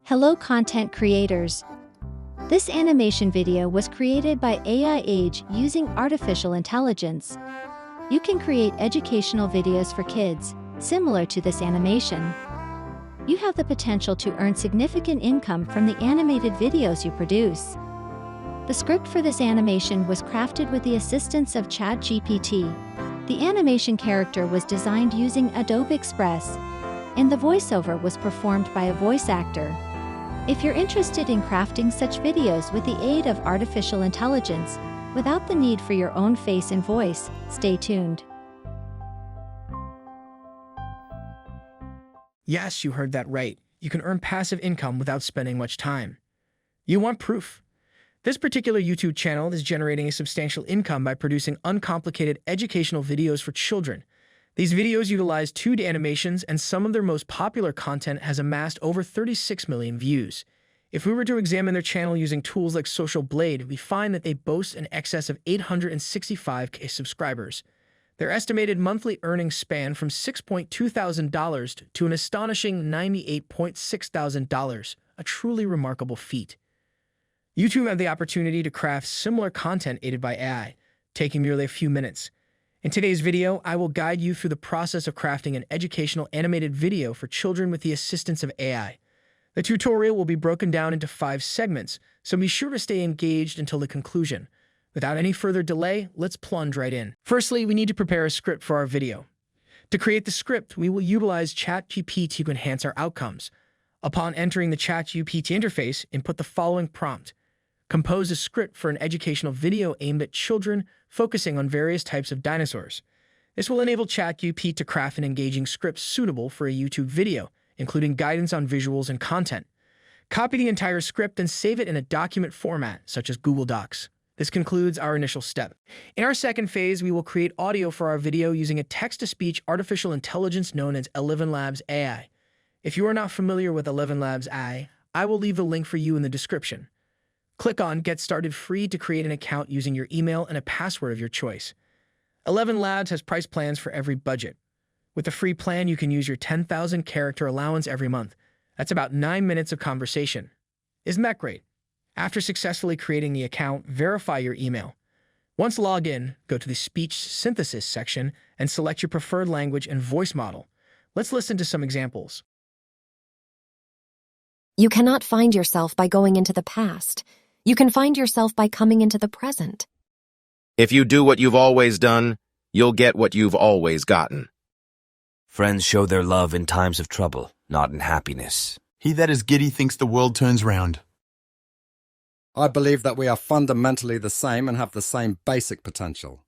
Hello content creators. This animation video was created by AI Age using artificial intelligence. You can create educational videos for kids, similar to this animation. You have the potential to earn significant income from the animated videos you produce. The script for this animation was crafted with the assistance of ChatGPT. The animation character was designed using Adobe Express, and the voiceover was performed by a voice actor. If you're interested in crafting such videos with the aid of artificial intelligence, without the need for your own face and voice, stay tuned. Yes, you heard that right. You can earn passive income without spending much time. You want proof? This particular YouTube channel is generating a substantial income by producing uncomplicated educational videos for children. These videos utilize 2D animations, and some of their most popular content has amassed over 36 million views. If we were to examine their channel using tools like Social Blade, we find that they boast an excess of 865K subscribers. Their estimated monthly earnings span from $6.2 thousand to an astonishing $98.6 thousand, a truly remarkable feat. YouTube have the opportunity to craft similar content aided by AI, taking merely a few minutes. In today's video, I will guide you through the process of crafting an educational animated video for children with the assistance of AI. The tutorial will be broken down into 5 segments, so be sure to stay engaged until the conclusion. Without any further delay, let's plunge right in. Firstly, we need to prepare a script for our video. To create the script, we will utilize ChatGPT to enhance our outcomes. Upon entering the ChatGPT interface, input the following prompt. Compose a script for an educational video aimed at children, focusing on various types of dinosaurs. This will enable ChatGPT to craft an engaging script suitable for a YouTube video, including guidance on visuals and content. Copy the entire script and save it in a document format, such as Google Docs. This concludes our initial step. In our second phase, we will create audio for our video using a text-to-speech artificial intelligence known as ElevenLabs AI. If you are not familiar with ElevenLabs AI, I will leave the link for you in the description. Click on Get Started Free to create an account using your email and a password of your choice. ElevenLabs has price plans for every budget. With the free plan, you can use your 10,000 character allowance every month. That's about 9 minutes of conversation. Isn't that great? After successfully creating the account, verify your email. Once logged in, go to the Speech Synthesis section and select your preferred language and voice model. Let's listen to some examples. You cannot find yourself by going into the past. You can find yourself by coming into the present. If you do what you've always done, you'll get what you've always gotten. Friends show their love in times of trouble, not in happiness. He that is giddy thinks the world turns round. I believe that we are fundamentally the same and have the same basic potential.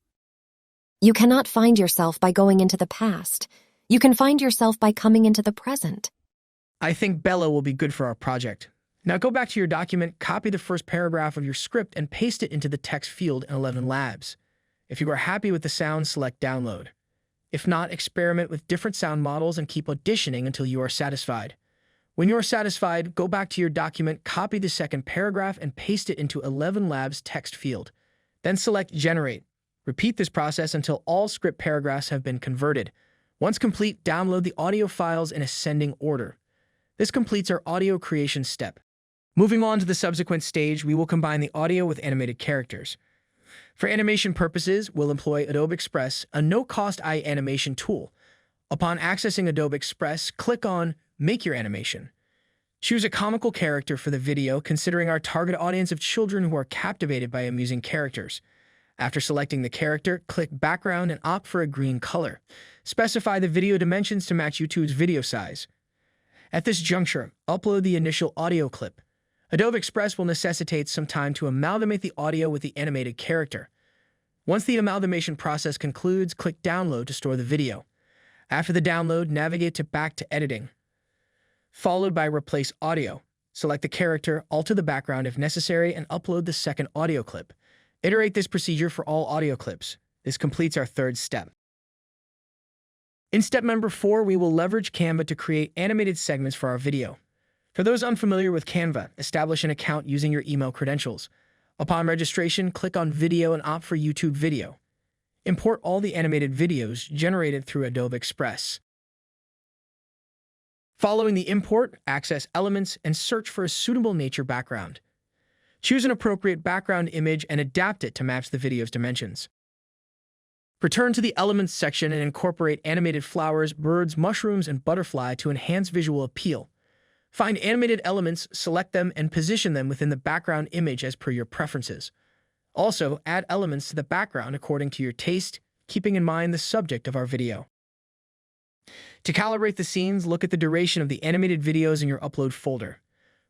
You cannot find yourself by going into the past. You can find yourself by coming into the present. I think Bella will be good for our project. Now go back to your document, copy the first paragraph of your script, and paste it into the text field in ElevenLabs. If you are happy with the sound, select Download. If not, experiment with different sound models and keep auditioning until you are satisfied. When you are satisfied, go back to your document, copy the second paragraph, and paste it into ElevenLabs text field. Then select Generate. Repeat this process until all script paragraphs have been converted. Once complete, download the audio files in ascending order. This completes our audio creation step. Moving on to the subsequent stage, we will combine the audio with animated characters. For animation purposes, we'll employ Adobe Express, a no-cost AI animation tool. Upon accessing Adobe Express, click on Make Your Animation. Choose a comical character for the video, considering our target audience of children who are captivated by amusing characters. After selecting the character, click Background and opt for a green color. Specify the video dimensions to match YouTube's video size. At this juncture, upload the initial audio clip. Adobe Express will necessitate some time to amalgamate the audio with the animated character. Once the amalgamation process concludes, click Download to store the video. After the download, navigate to Back to Editing, followed by Replace Audio. Select the character, alter the background if necessary, and upload the second audio clip. Iterate this procedure for all audio clips. This completes our third step. In step number 4, we will leverage Canva to create animated segments for our video. For those unfamiliar with Canva, establish an account using your email credentials. Upon registration, click on Video and opt for YouTube Video. Import all the animated videos generated through Adobe Express. Following the import, access elements, and search for a suitable nature background. Choose an appropriate background image and adapt it to match the video's dimensions. Return to the Elements section and incorporate animated flowers, birds, mushrooms, and butterfly to enhance visual appeal. Find animated elements, select them, and position them within the background image as per your preferences. Also, add elements to the background according to your taste, keeping in mind the subject of our video. To calibrate the scenes, look at the duration of the animated videos in your upload folder.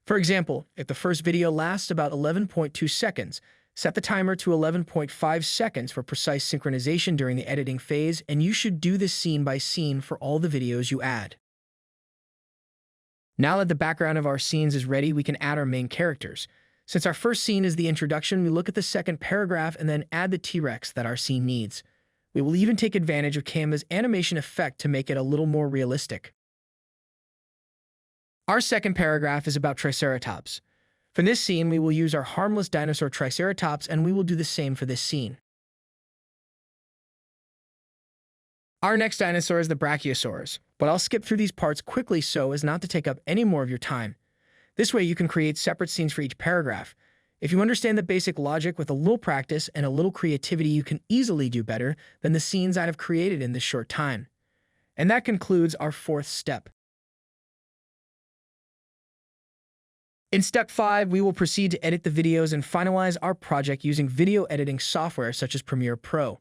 For example, if the first video lasts about 11.2 seconds, set the timer to 11.5 seconds for precise synchronization during the editing phase, and you should do this scene by scene for all the videos you add. Now that the background of our scenes is ready, we can add our main characters. Since our first scene is the introduction, we look at the second paragraph and then add the T-Rex that our scene needs. We will even take advantage of Canva's animation effect to make it a little more realistic. Our second paragraph is about Triceratops. For this scene, we will use our harmless dinosaur Triceratops, and we will do the same for this scene. Our next dinosaur is the Brachiosaurus, but I'll skip through these parts quickly so as not to take up any more of your time. This way you can create separate scenes for each paragraph. If you understand the basic logic with a little practice and a little creativity, you can easily do better than the scenes I have created in this short time. And that concludes our fourth step. In step 5, we will proceed to edit the videos and finalize our project using video editing software such as Premiere Pro.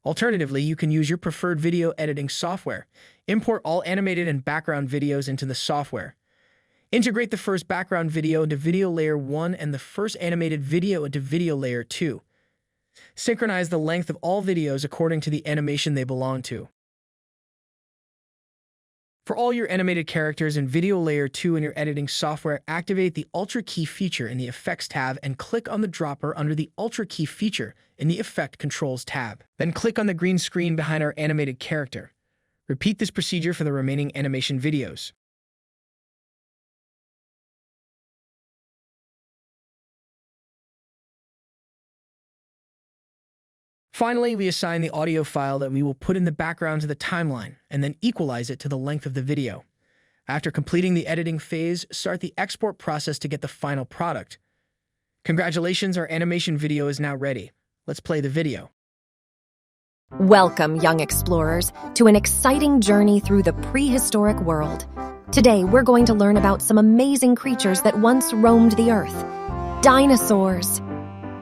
Alternatively, you can use your preferred video editing software. Import all animated and background videos into the software. Integrate the first background video into video layer 1 and the first animated video into video layer 2. Synchronize the length of all videos according to the animation they belong to. For all your animated characters in Video Layer 2 in your editing software, activate the Ultra Key feature in the Effects tab and click on the dropper under the Ultra Key feature in the Effect Controls tab. Then click on the green screen behind our animated character. Repeat this procedure for the remaining animation videos. Finally, we assign the audio file that we will put in the background to the timeline, and then equalize it to the length of the video. After completing the editing phase, start the export process to get the final product. Congratulations, our animation video is now ready. Let's play the video. Welcome, young explorers, to an exciting journey through the prehistoric world. Today, we're going to learn about some amazing creatures that once roamed the earth. Dinosaurs.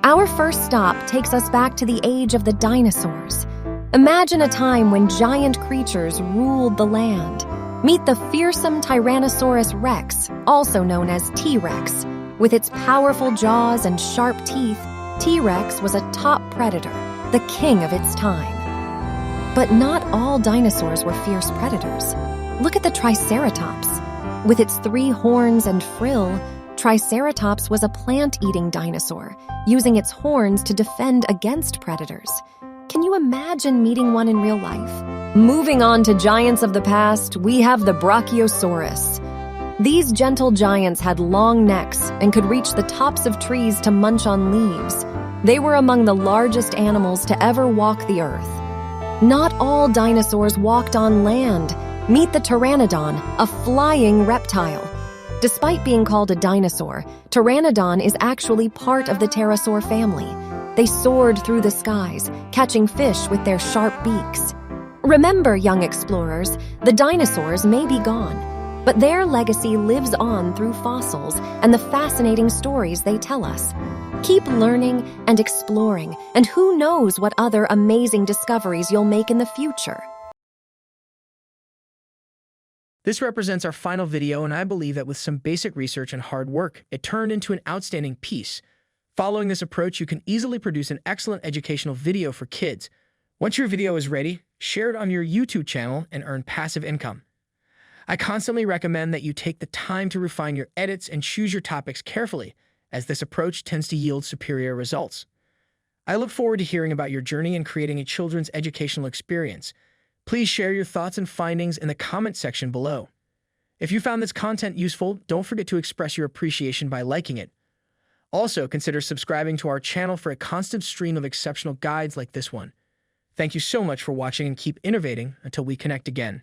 Our first stop takes us back to the age of the dinosaurs. Imagine a time when giant creatures ruled the land. Meet the fearsome Tyrannosaurus rex, also known as T-Rex. With its powerful jaws and sharp teeth, T-Rex was a top predator, the king of its time. But not all dinosaurs were fierce predators. Look at the Triceratops. With its 3 horns and frill, Triceratops was a plant-eating dinosaur, using its horns to defend against predators. Can you imagine meeting one in real life? Moving on to giants of the past, we have the Brachiosaurus. These gentle giants had long necks and could reach the tops of trees to munch on leaves. They were among the largest animals to ever walk the earth. Not all dinosaurs walked on land. Meet the Pteranodon, a flying reptile. Despite being called a dinosaur, Pteranodon is actually part of the pterosaur family. They soared through the skies, catching fish with their sharp beaks. Remember, young explorers, the dinosaurs may be gone, but their legacy lives on through fossils and the fascinating stories they tell us. Keep learning and exploring, and who knows what other amazing discoveries you'll make in the future. This represents our final video, and I believe that with some basic research and hard work, it turned into an outstanding piece. Following this approach, you can easily produce an excellent educational video for kids. Once your video is ready, share it on your YouTube channel and earn passive income. I constantly recommend that you take the time to refine your edits and choose your topics carefully, as this approach tends to yield superior results. I look forward to hearing about your journey in creating a children's educational experience. Please share your thoughts and findings in the comment section below. If you found this content useful, don't forget to express your appreciation by liking it. Also, consider subscribing to our channel for a constant stream of exceptional guides like this one. Thank you so much for watching, and keep innovating until we connect again.